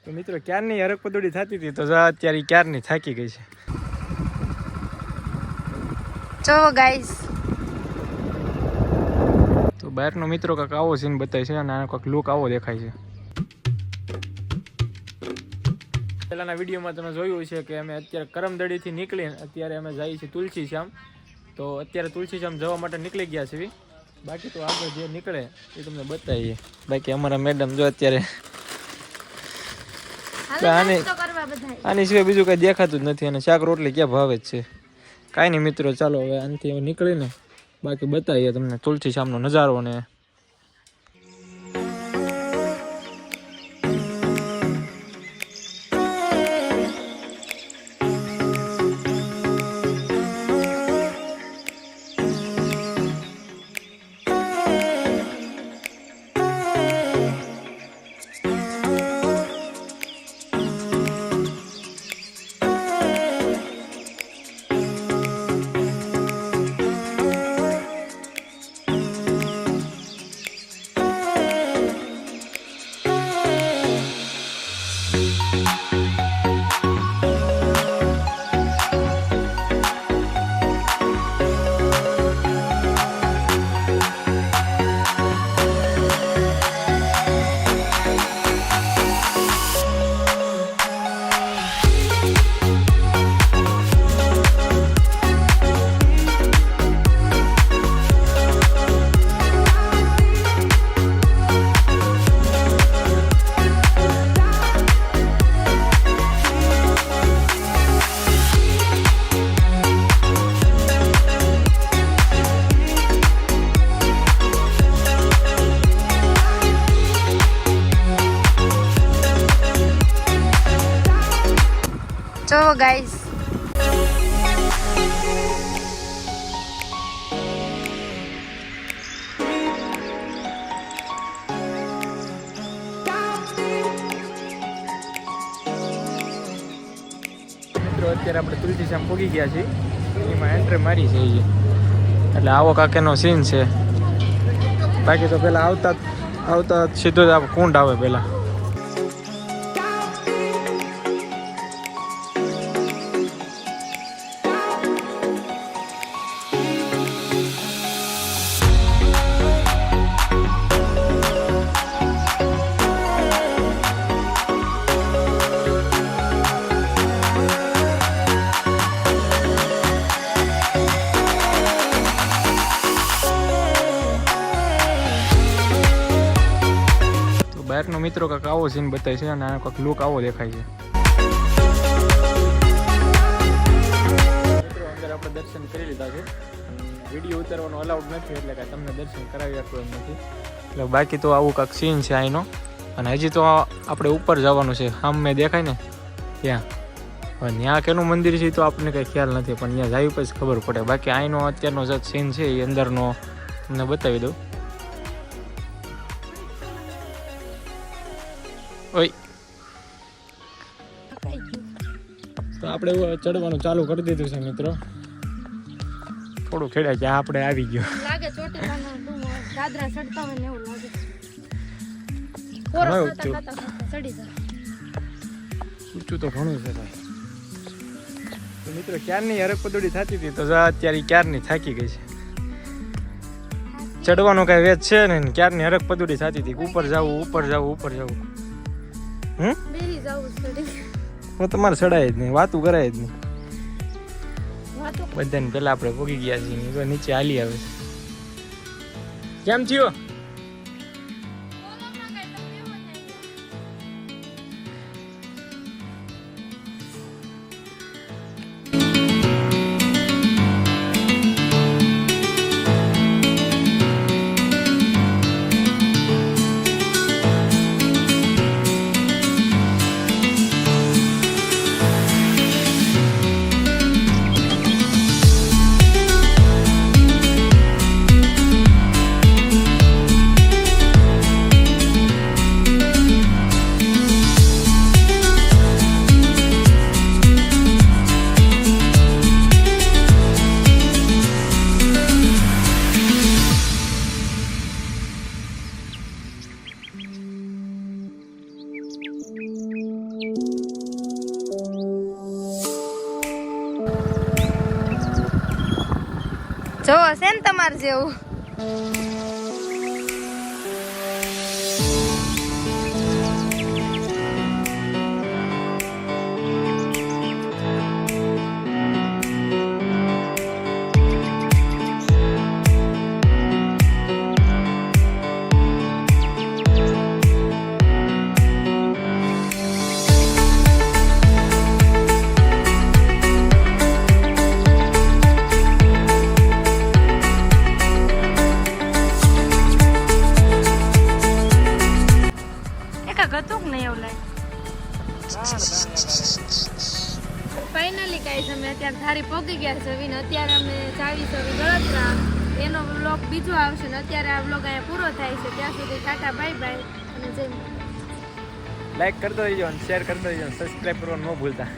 તો મિત્રો ક્યારની હરક પદોડી થતી હતી તો અત્યારે ક્યારની થાકી ગઈ છે. જો ગાઈસ તો બહારનો મિત્રો કાંક આવો સીન બતાવે છે અને આનો કાંક લુક આવો દેખાય છે. પહેલાના વિડીયોમાં તમે જોયું છે કે અમે અત્યારે કરમદડીથી નીકળીને અત્યારે અમે જઈએ છીએ તુલસીશ્યામ. તો અત્યારે તુલસીશ્યામ જવા માટે નીકળી ગયા છીએ. બાકી તો આગળ જે નીકળે એ તમને બતાવીએ. બાકી અમારા મેડમ જો અત્યારે આની સિવાય બીજું કઈ દેખાતું જ નથી અને શાક રોટલી ક્યાં ભાવે જ છે. કાંઈ નહીં મિત્રો, ચાલો હવે આનાથી નીકળીને બાકી બતાવીએ તમને તુલસીશ્યામનો નજારો ને. જો ગાઈસ મિત્રો અત્યારે આપણે તુલસીશ્યામ પહોંચી ગયા છીએ. એમાં એન્ટ્રી મારી છે એટલે આવો કાકેનો સીન છે. બાકી તો પેલા આવતા સીધો જ કુંડ આવે પેલા. બહારનો મિત્રો કાંક આવો સીન બતાવે છે અને આનો કાંક લુક આવો દેખાય છે. મિત્રો અંદર આપણે દર્શન કરી લીધા છે. વિડીયો ઉતારવાનો અલાઉડ નથી એટલે કાંઈ તમને દર્શન કરાવી આપવું એમ નથી. એટલે બાકી તો આવું કાંક સીન છે અહીંનો. અને હજી તો આપણે ઉપર જવાનું છે. સામે દેખાય ને ત્યાં. હવે ત્યાં કેનું મંદિર છે તો આપણને કંઈ ખ્યાલ નથી, પણ ત્યાં જાય પછી ખબર પડે. બાકી અહીંનો અત્યારનો જે સીન છે એ અંદરનો તમને બતાવી દઉં. ઓય તો આપણે ચડવાનું ચાલુ કરી દીધું છે મિત્રો. થોડું ખેડા કે આપણે આવી ગયો લાગે ચોટીલાના દાદરા ચડતા હોય ને એવું લાગે. ચડી જાય ઊંચું તો ઘણું છે ભાઈ. તો મિત્રો ક્યારની હરક પદોડી થતી હતી તો અત્યારે ક્યારની થાકી ગઈ છે. ચડવાનું કઈ વેચ છે ને, ક્યારની હરક પદોડી થતી હતી. ઉપર જવું ઉપર જવું ઉપર જવું. હું તમારે ચડાય જ નહીં, વાતું કરાય જ નહીં. બધાને પેલા આપણે પગી ગયા છીએ. નીચે હાલી આવે છે. કેમ થયો? જોવો છે ને તમારે જેવું. ગતું નહીં એવું લાગે. ફાઇનલી ગાઈસ અમે અત્યારે ધારી પહોંચી ગયા છે ને અત્યારે અમે જાવી છે ગળતરા. એનો વ્લોગ બીજો આવશે ને અત્યારે આ વ્લોગ અહીંયા પૂરો થાય છે. ત્યાં સુધી ટાટા બાય બાય અને જય. લાઈક કરતો રહીજો અને શેર કરતો રહીજો, સબસ્ક્રાઇબ કરવાનું ન ભૂલતા.